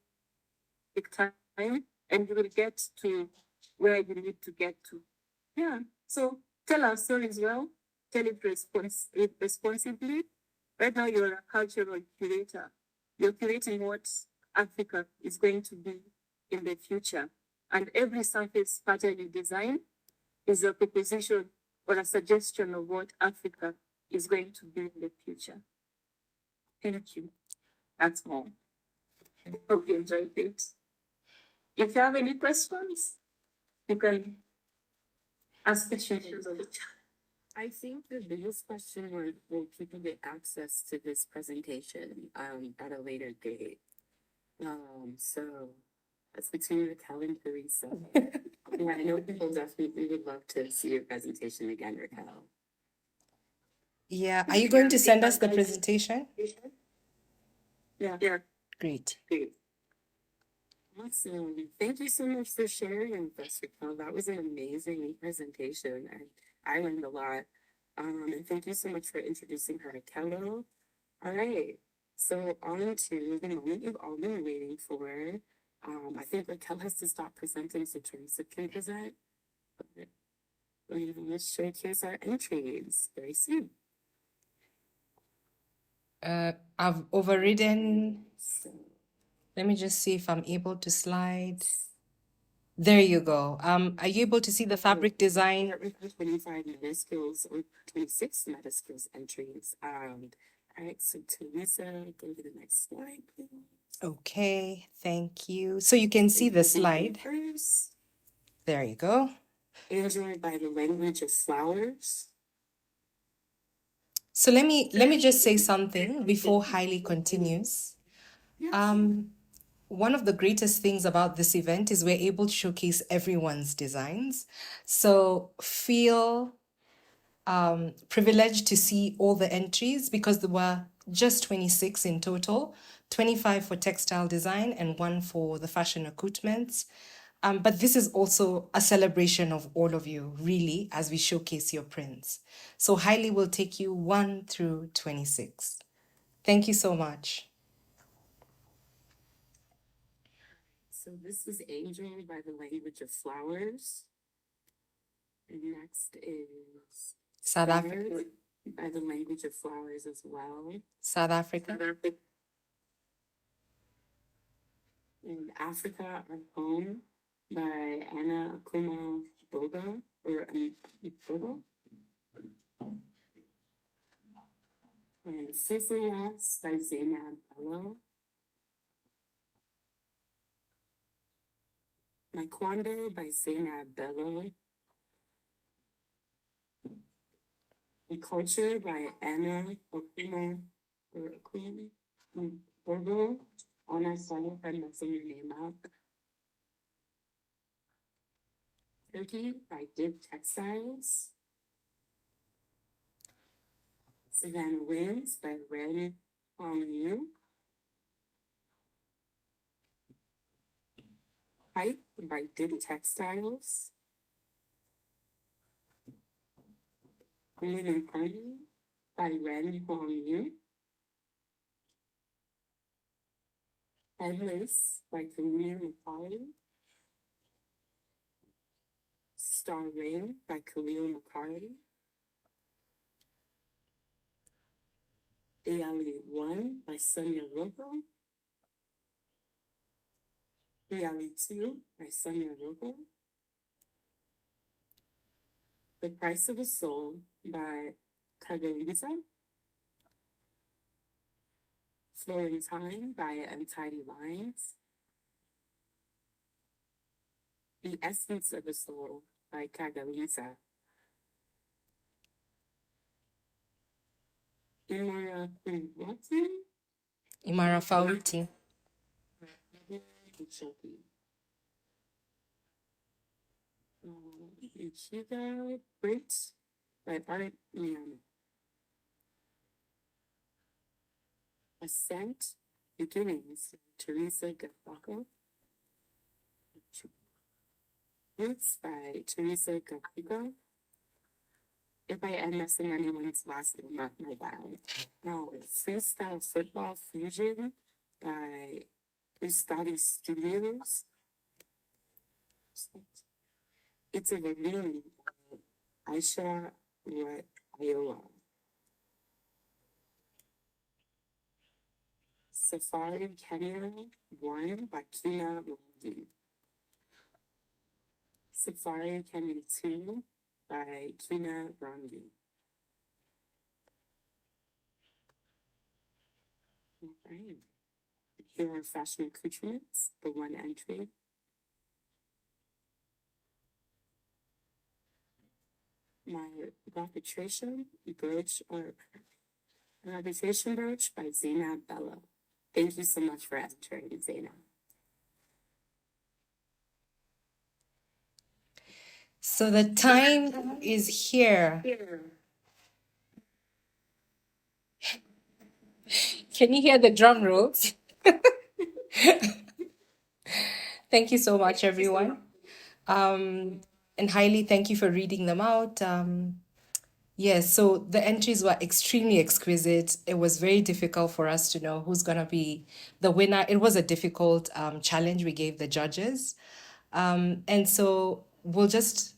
time, and you will get to where you need to get to. Yeah. So tell our stories well. Tell it responsibly. Right now, you're a cultural curator. You're curating what Africa is going to be in the future. And every surface pattern you design is a proposition or a suggestion of what Africa is going to be in the future. Thank you. That's all. Hope you enjoyed it. If you have any questions, you can ask questions on the chat. I think the biggest question will people get access to this presentation at a later date. So that's between Raquel and Teresa. Yeah, I know people definitely would love to see your presentation again, Raquel. Yeah. Are you going to send us the presentation? Yeah. Yeah. Great. Great. Awesome. Thank you so much for sharing with us, Raquel. That was an amazing presentation, and I learned a lot. And thank you so much for introducing her, Raquel. All right. So on to the moment you've all been waiting for. I think Raquel has to stop presenting so Teresa can present. But let's showcase our entries very soon. I've overridden. So, Let me just see if I'm able to slide. There you go. Are you able to see the fabric design? we have 25 MetaSkillz or 26 MetaSkillz entries. All right, so Teresa, go to the next slide, please. Okay, thank you. So you can see the slide. First, There you go. enjoyed by the language of flowers. So let me just say something before Hailey continues. One of the greatest things about this event is we're able to showcase everyone's designs. So feel privileged to see all the entries because there were just 26 in total, 25 for textile design and one for the fashion accoutrements. But this is also a celebration of all of you, really, as we showcase your prints. So Hailey will take you 1 through 26. Thank you so much. So this is Angel by the language of flowers. And next is South Africa. Stars by the language of flowers as well. South Africa. And Africa, Our Home by Anna Akuma Boga or Boga. And Sicilias by Zainab Bello. Naquando by Zainab Bello. And Culture by Anna Akuma or Akuma Bogo. Honor Song by messing your name up. Turkey by Dib Textiles. Savannah Winds by Ren Hong Yu. Hype by Dib Textiles. Queen and Party by Ren Hong Yu. Headless by Khalil Makari. Star Rain by Khalil Makari. Reality 1 by Sonia Rojo. Reality 2 by Sonia Rojo. The Price of a Soul by Kagalisa. Florentine by Untidy Lines. The Essence of a Soul by Kagalisa. Imara Fauti. Imara Fauti. Ichiga Print by Art Miyama. Ascent Beginnings, Teresa Gafaka. Roots by Teresa Gafaka. If I am missing anyone's last name, not my bad. Now, Freestyle Football Fusion by Ustadi Studios. It's a review by Aisha Red Iowa. Safari Kenya 1 by Kina Rangi. Safari Kenya 2 by Kina Rangi. Right. Here are fashion accoutrements, the one entry. My reputation brooch or reputation brooch by Zainab Bello. Thank you so much for entering, Zainab. So the time is here. Can you hear the drum rolls? Thank you so much, everyone. And Hailey, thank you for reading them out. Yes, so the entries were extremely exquisite. It was very difficult for us to know who's going to be the winner. It was a difficult challenge we gave the judges. And so we'll just,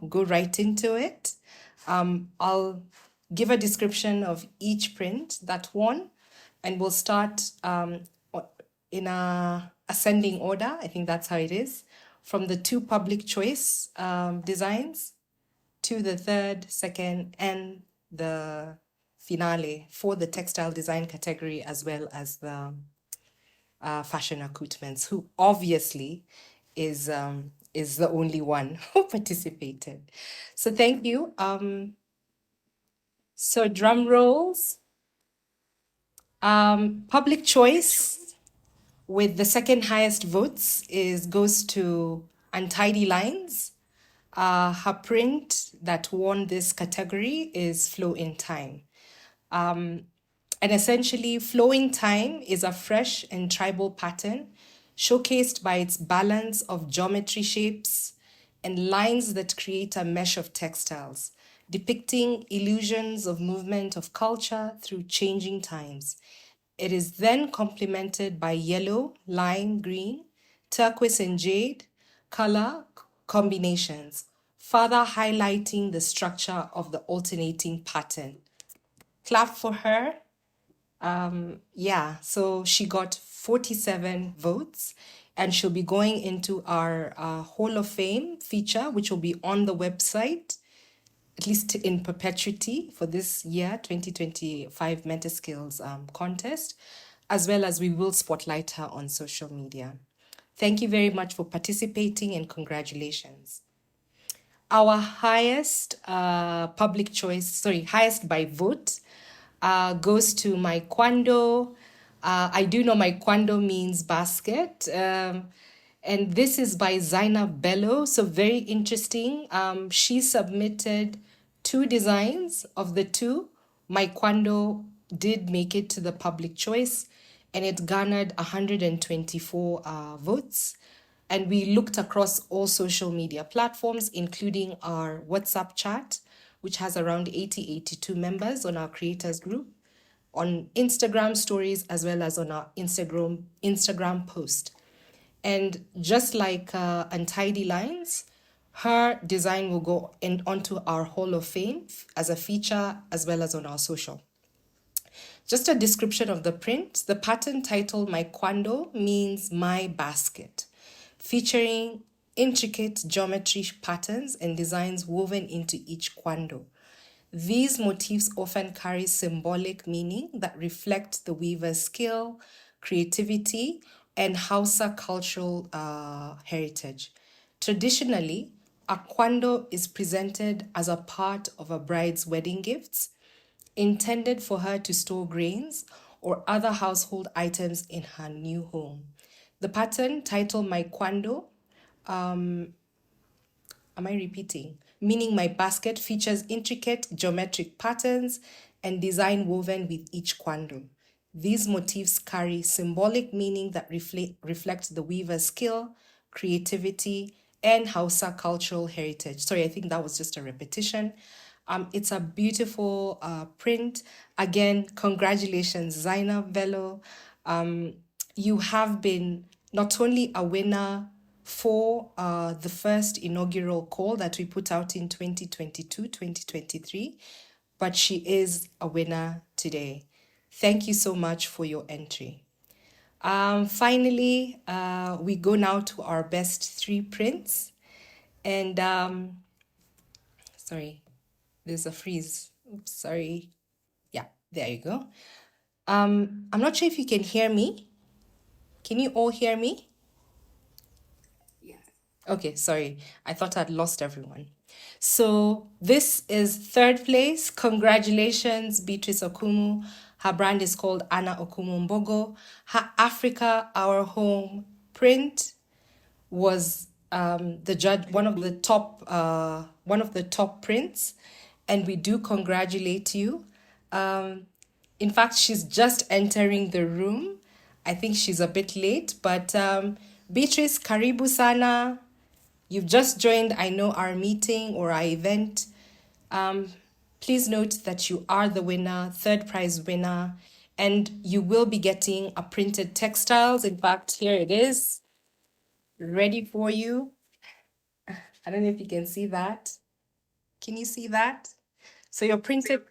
go right into it. I'll give a description of each print that won, and we'll start in a ascending order. I think that's how it is, from the two public choice designs to the third, second, and the finale for the textile design category, as well as the fashion accoutrements, who obviously is the only one who participated. So thank you. So drum rolls. Public choice with the second highest votes goes to Untidy Lines. Her print that won this category is Flow in Time. And essentially, Flow in Time is a fresh and tribal pattern showcased by its balance of geometry shapes and lines that create a mesh of textiles, depicting illusions of movement of culture through changing times. It is then complemented by yellow, lime green, turquoise, and jade color combinations, further highlighting the structure of the alternating pattern. Clap for her. Yeah, so she got 47 votes, and she'll be going into our Hall of Fame feature, which will be on the website, at least in perpetuity for this year, 2025 MetaSkillz Contest, as well as we will spotlight her on social media. Thank you very much for participating, and congratulations. Our highest public choice, highest by vote, goes to my Kwando. I do know my Kwando means basket. And this is by Zainab Bello. So very interesting. She submitted two designs. Of the two, my Kwando did make it to the public choice, and it garnered 124 votes. And we looked across all social media platforms, including our WhatsApp chat, which has around 82 members on our creators group, on Instagram stories, as well as on our Instagram post. And just like Untidy Lines, her design will go onto our Hall of Fame as a feature, as well as on our social. Just a description of the print. The pattern titled My Kwando means my basket, featuring intricate geometry patterns and designs woven into each kwando. These motifs often carry symbolic meaning that reflect the weaver's skill, creativity, and Hausa cultural heritage. Traditionally, a kwando is presented as a part of a bride's wedding gifts, intended for her to store grains or other household items in her new home. The pattern, titled My Kwando, am I repeating? Meaning my basket, features intricate geometric patterns and design woven with each kwando. These motifs carry symbolic meaning that reflect the weaver's skill, creativity, and Hausa cultural heritage. Sorry, I think that was just a repetition. It's a beautiful print. Again, congratulations, Zainab Bello. You have been not only a winner for the first inaugural call that we put out in 2022-2023, but she is a winner today. Thank you so much for your entry. Finally, we go now to our best three prints. And sorry, there's a freeze. Oops, sorry. Yeah, there you go. I'm not sure if you can hear me. Can you all hear me? Yeah. Okay, sorry. I thought I'd lost everyone. So this is third place. Congratulations, Beatrice Okumu. Her brand is called Anna Okumu Mbogo. Her Africa, Our Home print was the judge, one of the top prints, and we do congratulate you. In fact, she's just entering the room. I think she's a bit late, but Beatrice, karibu sana. You've just joined, I know, our meeting or our event. Please note that you are the winner, third prize winner, and you will be getting a printed textiles. In fact, here it is, ready for you. I don't know if you can see that. Can you see that? So your printed,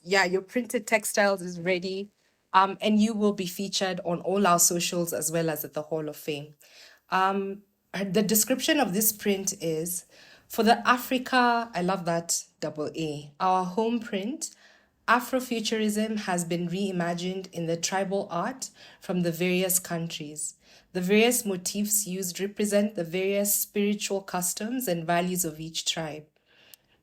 yeah, your printed textiles is ready. And you will be featured on all our socials as well as at the Hall of Fame. The description of this print is for the Africa, I love that double A, our home print. Afrofuturism has been reimagined in the tribal art from the various countries. The various motifs used represent the various spiritual customs and values of each tribe.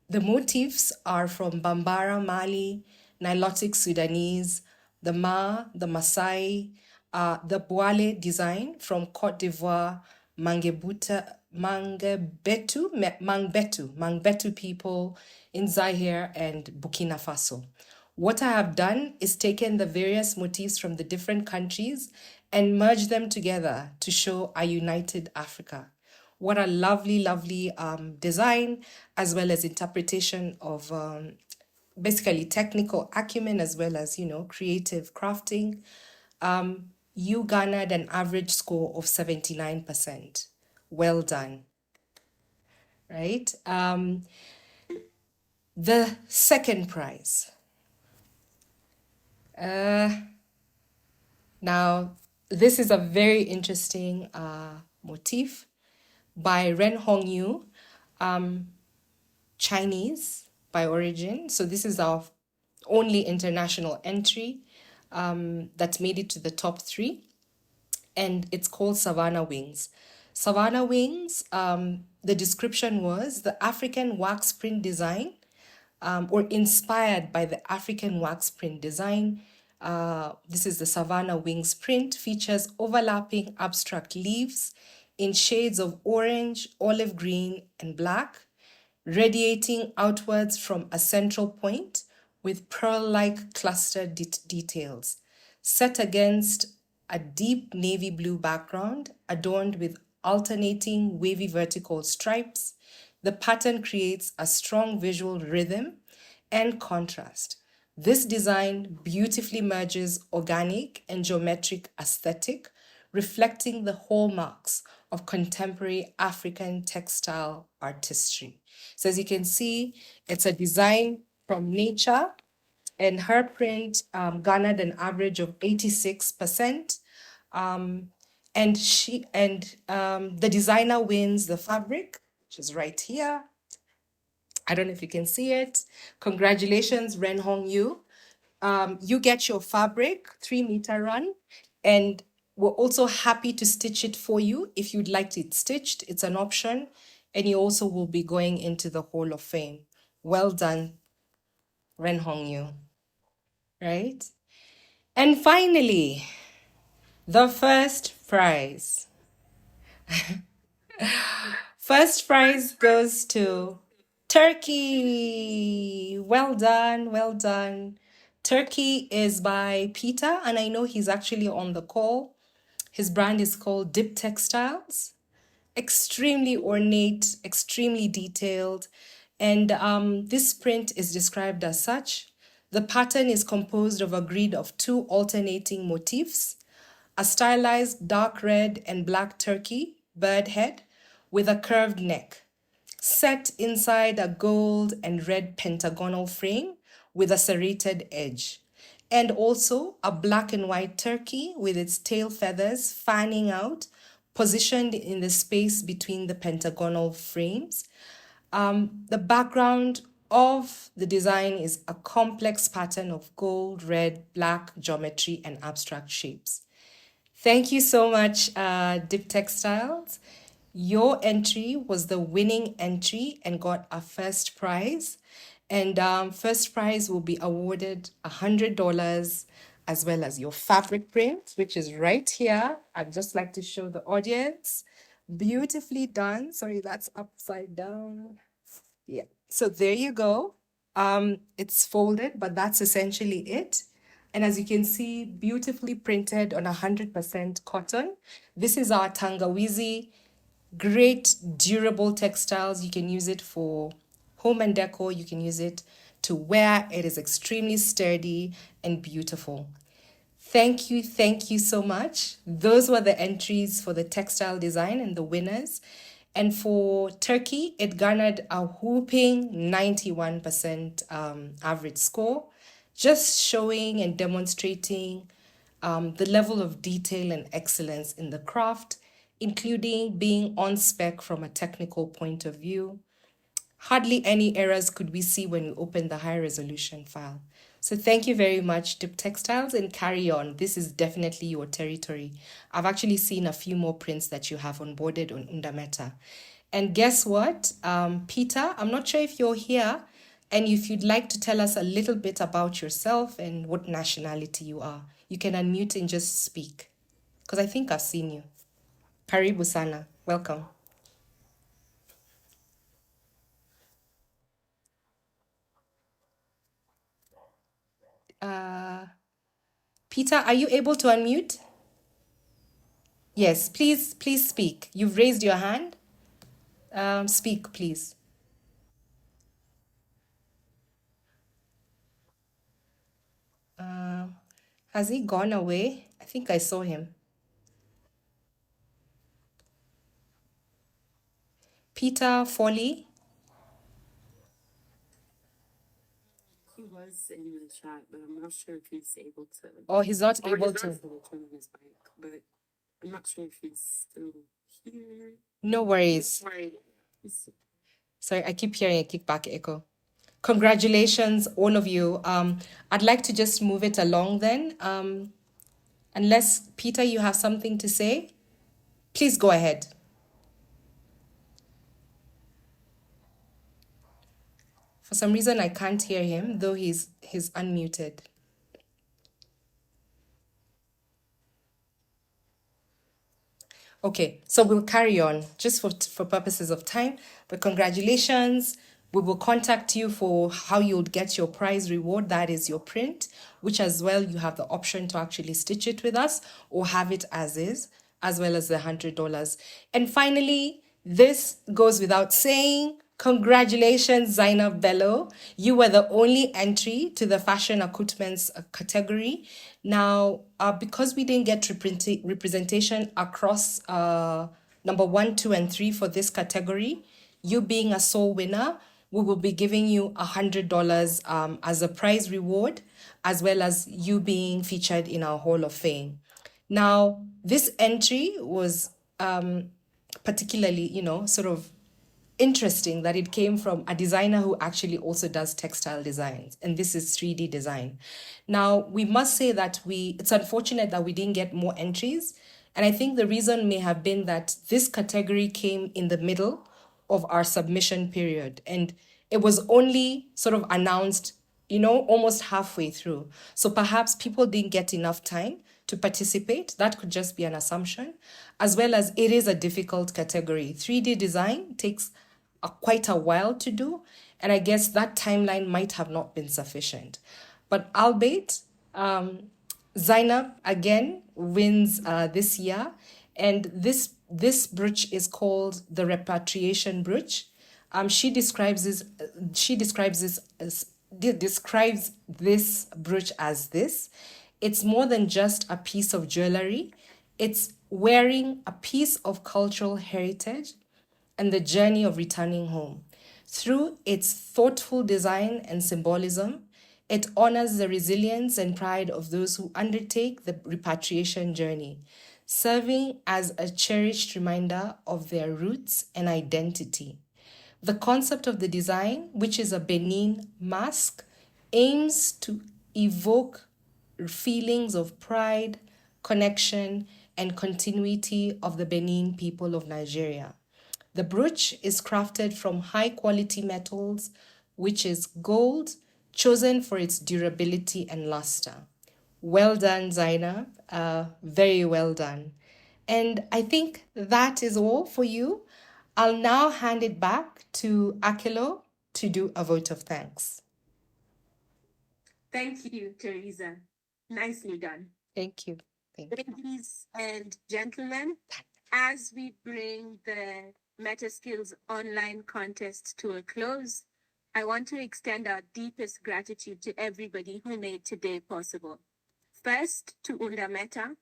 The motifs are from Bambara, Mali, Nilotic Sudanese, the Ma, the Maasai, the Boale design from Cote d'Ivoire, Mangbetu people in Zaire and Burkina Faso. What I have done is taken the various motifs from the different countries and merged them together to show a united Africa. What a lovely, lovely design, as well as interpretation of basically technical acumen, as well as, creative crafting. You garnered an average score of 79%. Well done, right? The second prize. Now, this is a very interesting motif by Ren Hongyu, Chinese by origin. So this is our only international entry that made it to the top 3. And it's called Savannah Wings. Savannah Wings, the description was the African wax print design, or inspired by the African wax print design. This is the Savannah Wings print, features overlapping abstract leaves in shades of orange, olive green, and black, radiating outwards from a central point with pearl-like clustered details, set against a deep navy blue background adorned with alternating wavy vertical stripes. The pattern creates a strong visual rhythm and contrast. This design beautifully merges organic and geometric aesthetic, reflecting the hallmarks of contemporary African textile artistry. So as you can see, it's a design from nature, and her print garnered an average of 86%. And the designer wins the fabric, which is right here. I don't know if you can see it. Congratulations, Ren Hong Yu. You get your fabric, 3-meter run, and we're also happy to stitch it for you if you'd like it stitched. It's an option, and you also will be going into the Hall of Fame. Well done, Ren Hong Yu. Right? And finally, the first prize. First prize goes to Turkey. Well done, well done. Turkey is by Peter, and I know he's actually on the call. His brand is called Dip Textiles. Extremely ornate, extremely detailed, and this print is described as such. The pattern is composed of a grid of 2 alternating motifs, a stylized dark red and black turkey bird head with a curved neck, set inside a gold and red pentagonal frame with a serrated edge, and also a black and white turkey with its tail feathers fanning out, positioned in the space between the pentagonal frames. The background of the design is a complex pattern of gold, red, black geometry, and abstract shapes. Thank you so much, Dip Textiles. Your entry was the winning entry and got a first prize. And first prize will be awarded $100 as well as your fabric print, which is right here. I'd just like to show the audience. Beautifully done. Sorry, that's upside down. Yeah. So there you go. It's folded, but that's essentially it. And as you can see, beautifully printed on 100% cotton. This is our Tangawizi, great durable textiles. You can use it for home and decor. You can use it to wear. It is extremely sturdy and beautiful. Thank you so much. Those were the entries for the textile design and the winners. And for Turkey, it garnered a whooping 91% average score, just showing and demonstrating the level of detail and excellence in the craft, including being on spec from a technical point of view. Hardly any errors could we see when we opened the high resolution file. So thank you very much, Dip Textiles, and carry on. This is definitely your territory. I've actually seen a few more prints that you have onboarded on UndaMeta. And guess what? Peter, I'm not sure if you're here, and if you'd like to tell us a little bit about yourself and what nationality you are, you can unmute and just speak, because I think I've seen you. Karibu sana. Welcome. Peter, are you able to unmute? Yes, please speak. You've raised your hand. Speak, please. Has he gone away? I think I saw him. Peter Foley. He was in the chat, but I'm not sure if he's able to. Oh, he's not Or able he's to. not able to turn on his mic, but I'm not sure if he's still here. No worries. Right. Sorry, I keep hearing a kickback echo. Congratulations, all of you. I'd like to just move it along then. Unless, Peter, you have something to say, please go ahead. For some reason, I can't hear him, though he's unmuted. Okay, so we'll carry on just for purposes of time. But congratulations. We will contact you for how you'll get your prize reward. That is your print, which as well you have the option to actually stitch it with us or have it as is, as well as the $100. And finally, this goes without saying. Congratulations, Zainab Bello. You were the only entry to the fashion accoutrements category. Now, because we didn't get representation across number 1, 2, and 3 for this category, you being a sole winner, we will be giving you $100 as a prize reward, as well as you being featured in our Hall of Fame. Now, this entry was particularly, sort of interesting that it came from a designer who actually also does textile designs, and this is 3D design. Now, we must say that it's unfortunate that we didn't get more entries, and I think the reason may have been that this category came in the middle of our submission period, and it was only sort of announced, almost halfway through. So perhaps people didn't get enough time to participate. That could just be an assumption, as well as it is a difficult category. 3D design takes quite a while to do, and I guess that timeline might have not been sufficient. But albeit, Zainab again wins this year, and this brooch is called the repatriation brooch. She describes this brooch as this. It's more than just a piece of jewelry. It's wearing a piece of cultural heritage and the journey of returning home. Through its thoughtful design and symbolism, it honors the resilience and pride of those who undertake the repatriation journey, serving as a cherished reminder of their roots and identity. The concept of the design, which is a Benin mask, aims to evoke feelings of pride, connection, and continuity of the Benin people of Nigeria. The brooch is crafted from high quality metals, which is gold, chosen for its durability and luster. Well done, Zaina. Very well done. And I think that is all for you. I'll now hand it back to Akilo to do a vote of thanks. Thank you, Teresa. Nicely done. Thank you. Thank you. Ladies and gentlemen, as we bring the MetaSkillz online contest to a close, I want to extend our deepest gratitude to everybody who made today possible. First, to UndaMeta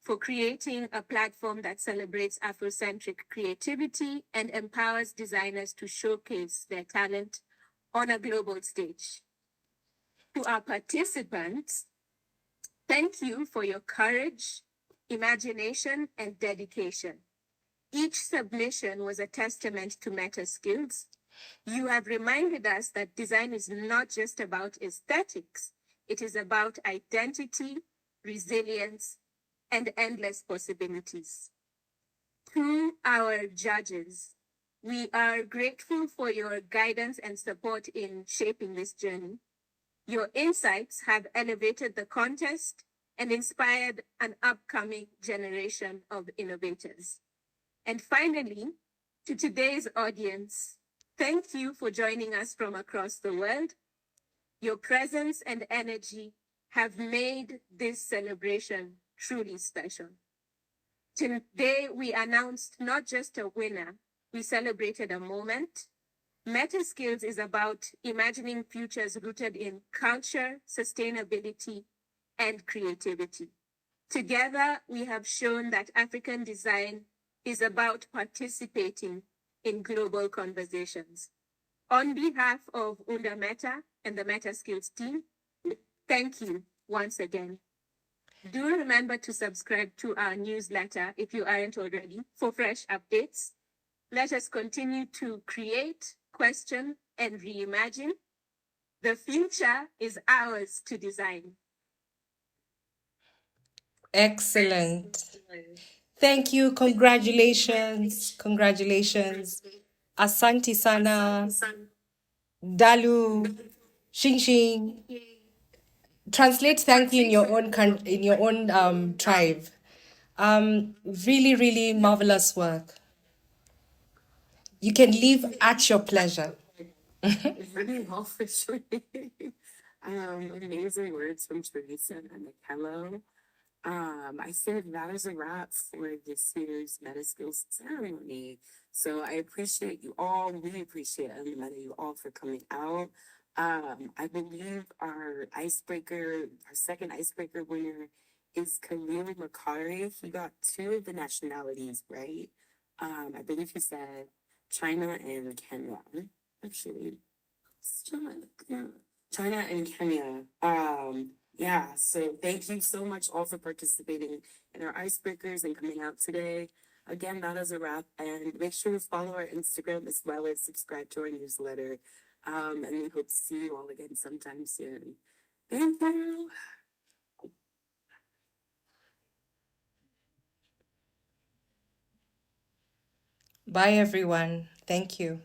for creating a platform that celebrates Afrocentric creativity and empowers designers to showcase their talent on a global stage. To our participants, thank you for your courage, imagination, and dedication. Each submission was a testament to MetaSkillz. You have reminded us that design is not just about aesthetics, it is about identity, resilience, and endless possibilities. To our judges, we are grateful for your guidance and support in shaping this journey. Your insights have elevated the contest and inspired an upcoming generation of innovators. And finally, to today's audience, thank you for joining us from across the world. Your presence and energy have made this celebration truly special. Today, we announced not just a winner, we celebrated a moment. MetaSkillz is about imagining futures rooted in culture, sustainability, and creativity. Together, we have shown that African design is about participating in global conversations. On behalf of UndaMeta and the MetaSkillz team, thank you once again. Do remember to subscribe to our newsletter if you aren't already for fresh updates. Let us continue to create, question, and reimagine. The future is ours to design. Excellent. Thank you. Congratulations. Congratulations. Asante sana. Dalu. Xing xing. Translate thank you in your own tribe. Really, really marvelous work. You can leave at your pleasure. Really well for sure. Amazing words from Teresa and Mikello. I think that is a wrap for this year's MetaSkillz ceremony. So I appreciate you all. We appreciate UndaMeta, you all for coming out. I believe our second icebreaker winner is Khalil Makari. He got 2 of the nationalities right. I believe he said China and Kenya. Actually, China and Kenya. Yeah, so thank you so much all for participating in our icebreakers and coming out today. Again, that is a wrap, and make sure to follow our Instagram as well as subscribe to our newsletter. And we hope to see you all again sometime soon. Thank you. Bye, everyone. Thank you.